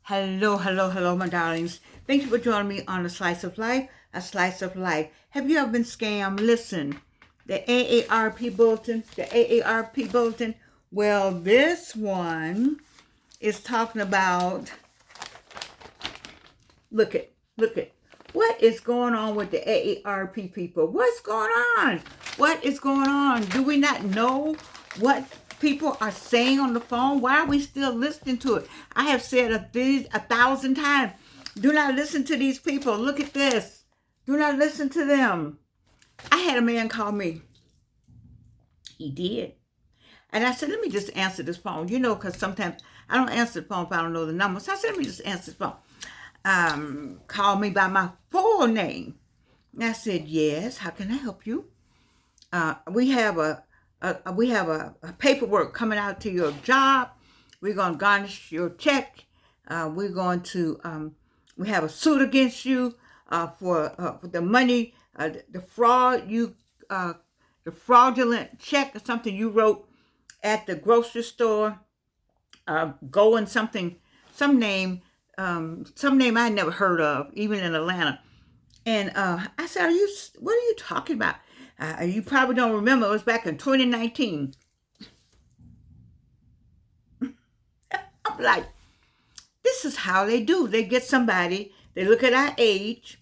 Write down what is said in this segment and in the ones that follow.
Hello, hello, hello, my darlings. Thank you for joining me on a Slice of Life, a Slice of Life. Have you ever been scammed? Listen, the AARP bulletin, Well, this one is talking about, look it. What is going on with the AARP people? What's going on? What is going on? Do we not know what people are saying on the phone? Why are we still listening to it? I have said these 1,000 times. Do not listen to these people. Look at this. Do not listen to them. I had a man call me. He did. And I said, let me just answer this phone. Because sometimes I don't answer the phone if I don't know the number. So I said, let me just answer this phone. Call me by my full name. And I said, yes, how can I help you? We have a paperwork coming out to your job. We're going to garnish your check. We're going to, we have a suit against you for the money, the fraudulent check or something you wrote at the grocery store, going something, some name I never heard of, even in Atlanta. And I said, what are you talking about? You probably don't remember. It was back in 2019. I'm like, this is how they do. They get somebody, they look at our age.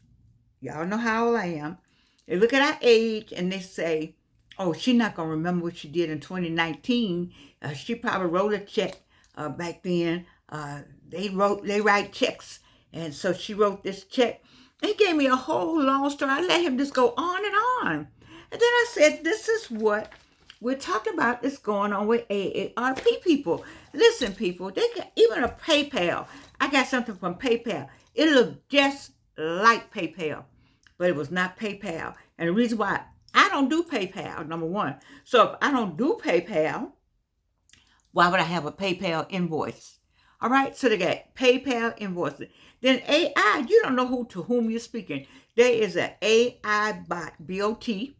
Y'all know how old I am. They look at our age and they say, oh, she's not going to remember what she did in 2019. She probably wrote a check back then. They write checks. And so she wrote this check. He gave me a whole long story. I let him just go on and on. And then I said, this is what we're talking about that's going on with AARP people. Listen, people, they can, even a PayPal. I got something from PayPal. It looked just like PayPal, but it was not PayPal. And the reason why I don't do PayPal, number one. So if I don't do PayPal, why would I have a PayPal invoice? All right, so they got PayPal invoices. Then AI, you don't know to whom you're speaking. There is an AI bot, B-O-T,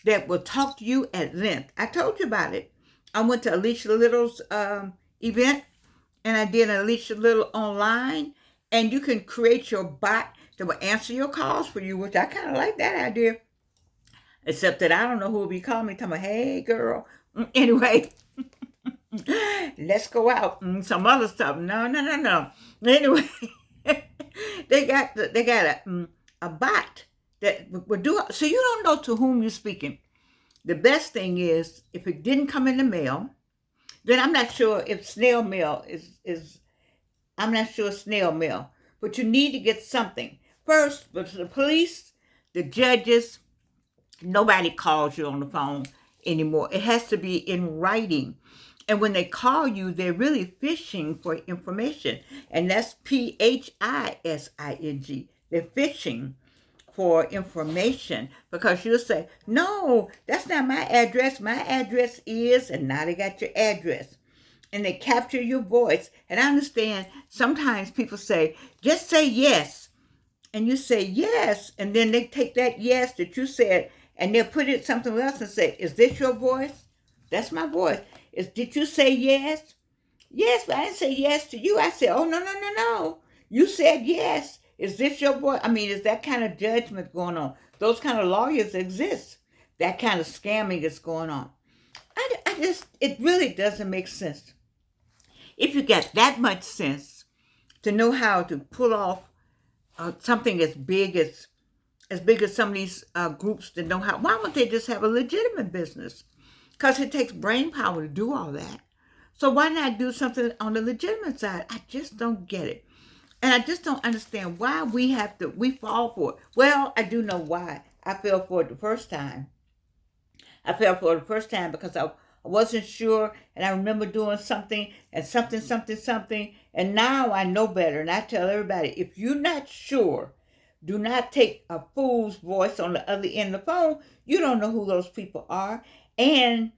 that will talk to you at length. I told you about it. I went to Alicia Little's event, and I did an Alicia Little online, and you can create your bot that will answer your calls for you, which I kind of like that idea. Except that I don't know who will be calling me, telling me, hey, girl. Anyway, let's go out. Some other stuff. No. Anyway, they got a bot that would do it. So you don't know to whom you're speaking. The best thing is, if it didn't come in the mail, then I'm not sure if snail mail is I'm not sure snail mail. But you need to get something. First, but the police, the judges, nobody calls you on the phone anymore. It has to be in writing. And when they call you, they're really fishing for information. And that's PHISING. They're fishing for information, because you'll say, no, that's not my address. My address is, and now they got your address. And they capture your voice. And I understand sometimes people say, just say yes. And you say yes. And then they take that yes that you said and they'll put it something else and say, is this your voice? That's my voice. Did you say yes? Yes, but I didn't say yes to you. I said, oh, no. You said yes. Is this your voice? I mean, is that kind of judgment going on? Those kind of lawyers exist. That kind of scamming is going on. It really doesn't make sense. If you got that much sense to know how to pull off something as big as some of these groups that know how, why won't they just have a legitimate business? Because it takes brain power to do all that. So why not do something on the legitimate side? I just don't get it. And I just don't understand why we fall for it. Well, I do know why I fell for it the first time. I fell for it the first time because I wasn't sure, and I remember doing something, and something, and now I know better, and I tell everybody, if you're not sure, do not take a fool's voice on the other end of the phone. You don't know who those people are. And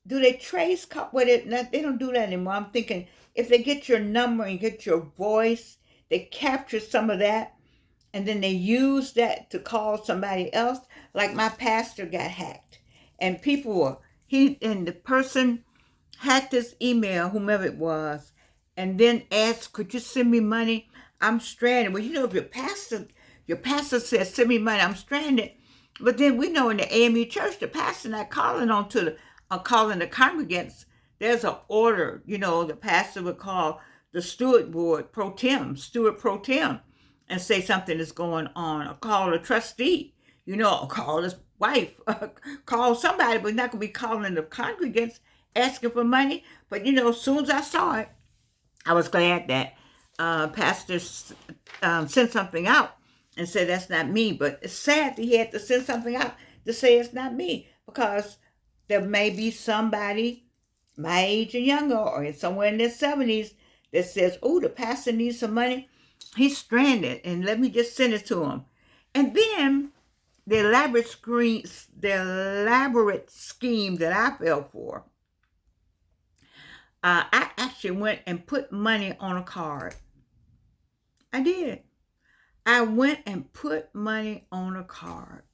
do they trace with it? No, they don't do that anymore. I'm thinking, if they get your number and get your voice, they capture some of that, and then they use that to call somebody else. Like my pastor got hacked, and the person hacked his email, whomever it was, and then ask, could you send me money? I'm stranded. Well, if your pastor says, send me money, I'm stranded. But then we know in the AME church, the pastor not calling calling the congregants. There's an order, the pastor would call the steward pro tem, and say something is going on, or call a trustee, or call his wife, call somebody, but not going to be calling the congregants asking for money. But, as soon as I saw it, I was glad that pastors sent something out and said that's not me. But it's sad that he had to send something out to say it's not me, because there may be somebody my age and younger, or somewhere in their 70s, that says, oh, the pastor needs some money. He's stranded, and let me just send it to him. And then the elaborate scheme that I fell for, I actually went and put money on a card. I did. I went and put money on a card.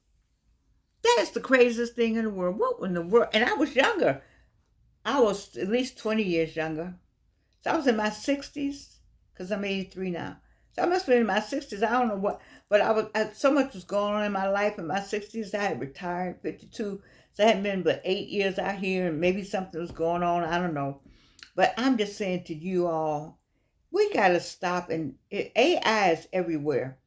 That is the craziest thing in the world. What in the world? And I was younger. I was at least 20 years younger. So I was in my 60s, because I'm 83 now. So I must have been in my 60s. I don't know what, but so much was going on in my life in my 60s. I had retired, 52. So I hadn't been but 8 years out here, and maybe something was going on. I don't know. But I'm just saying to you all, we got to stop. And AI is everywhere.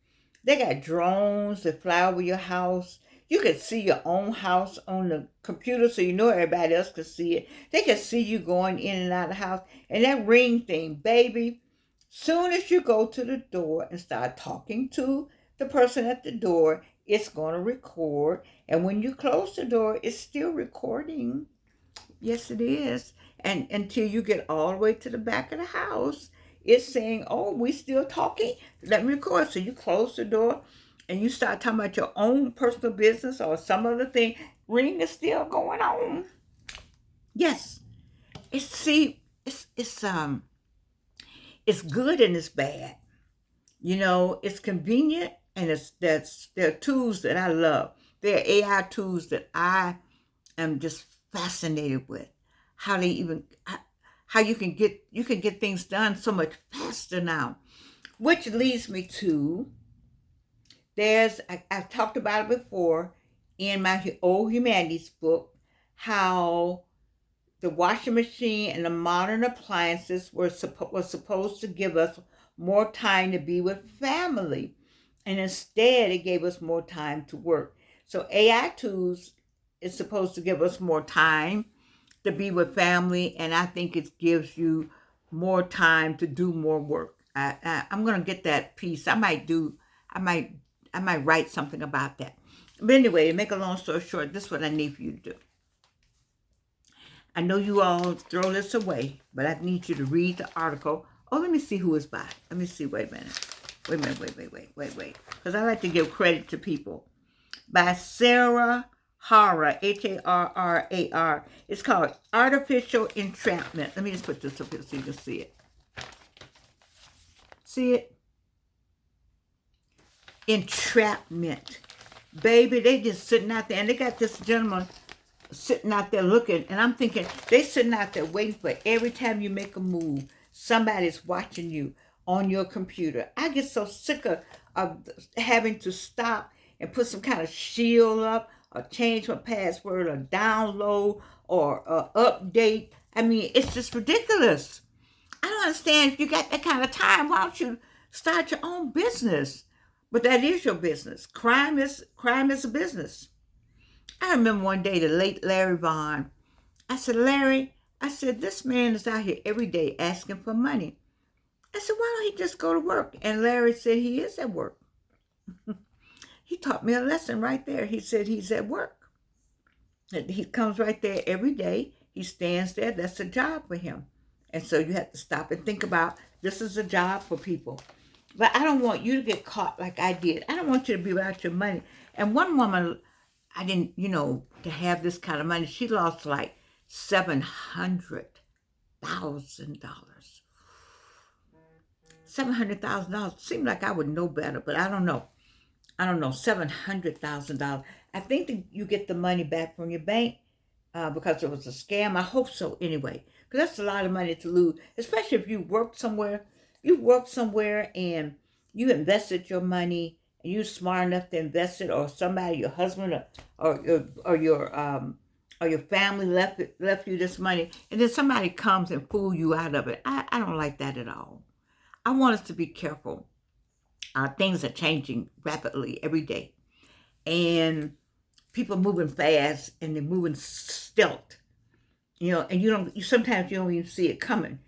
They got drones that fly over your house. You can see your own house on the computer, so everybody else can see it. They can see you going in and out of the house. And that ring thing, baby, soon as you go to the door and start talking to the person at the door, it's going to record. And when you close the door, it's still recording. Yes, it is. And until you get all the way to the back of the house, it's saying, oh, we still talking? Let me record. So you close the door and you start talking about your own personal business or some other thing. Ring is still going on. Yes. It's good and it's bad. It's convenient, and there are tools that I love. There are AI tools that I am just fascinated with. How you can get things done so much faster now. Which leads me to, I've talked about it before in my old humanities book, how the washing machine and the modern appliances were supposed to give us more time to be with family, and instead it gave us more time to work. So AI tools is supposed to give us more time to be with family, and I think it gives you more time to do more work. I'm gonna get that piece. I might write something about that. But anyway, to make a long story short, this is what I need for you to do. I know you all throw this away, but I need you to read the article. Oh, let me see who it's by. Let me see. Wait a minute. Wait. Because I like to give credit to people. By Sarah HARRAR, HARRAR. It's called Artificial Entrapment. Let me just put this up here so you can see it. See it? Entrapment. Baby, they just sitting out there, and they got this gentleman sitting out there looking, and I'm thinking, they sitting out there waiting for every time you make a move, somebody's watching you on your computer. I get so sick of having to stop and put some kind of shield up, or change my password, or download, or update. I mean, it's just ridiculous. I don't understand. If you got that kind of time, why don't you start your own business? But that is your business. Crime is a business. I remember one day the late Larry Vaughn. I said, Larry, this man is out here every day asking for money. I said, why don't he just go to work? And Larry said he is at work. He taught me a lesson right there. He said he's at work. He comes right there every day. He stands there. That's a job for him. And so you have to stop and think about, this is a job for people. But I don't want you to get caught like I did. I don't want you to be without your money. And one woman, I didn't, to have this kind of money, she lost like $700,000. $700,000. Seemed like I would know better, but I don't know. $700,000. I think that you get the money back from your bank because it was a scam. I hope so anyway, because that's a lot of money to lose, especially if you work somewhere. You work somewhere and you invested your money, and you're smart enough to invest it, or somebody, your husband, or your family left you this money, and then somebody comes and fool you out of it. I don't like that at all. I want us to be careful. Things are changing rapidly every day, and people moving fast, and they're moving stealth. And you sometimes you don't even see it coming.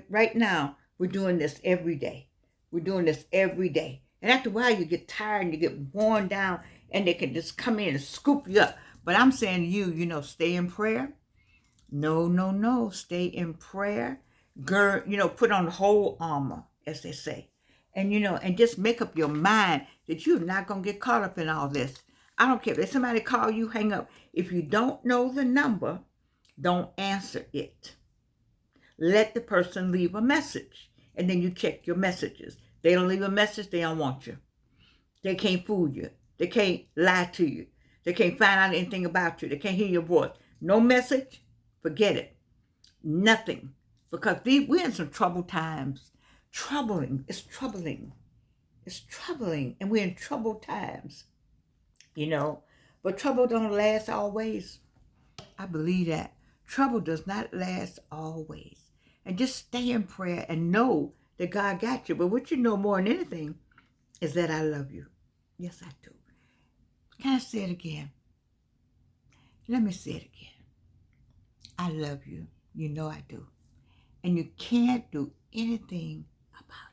Right now we're doing this every day. We're doing this every day, and after a while you get tired and you get worn down, and they can just come in and scoop you up. But I'm saying to you, stay in prayer. No, no, no. Stay in prayer. Gird, put on the whole armor, as they say. And just make up your mind that you're not going to get caught up in all this. I don't care if somebody call you, hang up. If you don't know the number, don't answer it. Let the person leave a message, and then you check your messages. They don't leave a message, they don't want you. They can't fool you. They can't lie to you. They can't find out anything about you. They can't hear your voice. No message, forget it. Nothing. Because we're in some troubled times. Troubling. It's troubling. It's troubling. And we're in troubled times. But trouble don't last always. I believe that. Trouble does not last always. And just stay in prayer and know that God got you. But what you know more than anything is that I love you. Yes, I do. Can I say it again? Let me say it again. I love you. You know I do. And you can't do anything about it.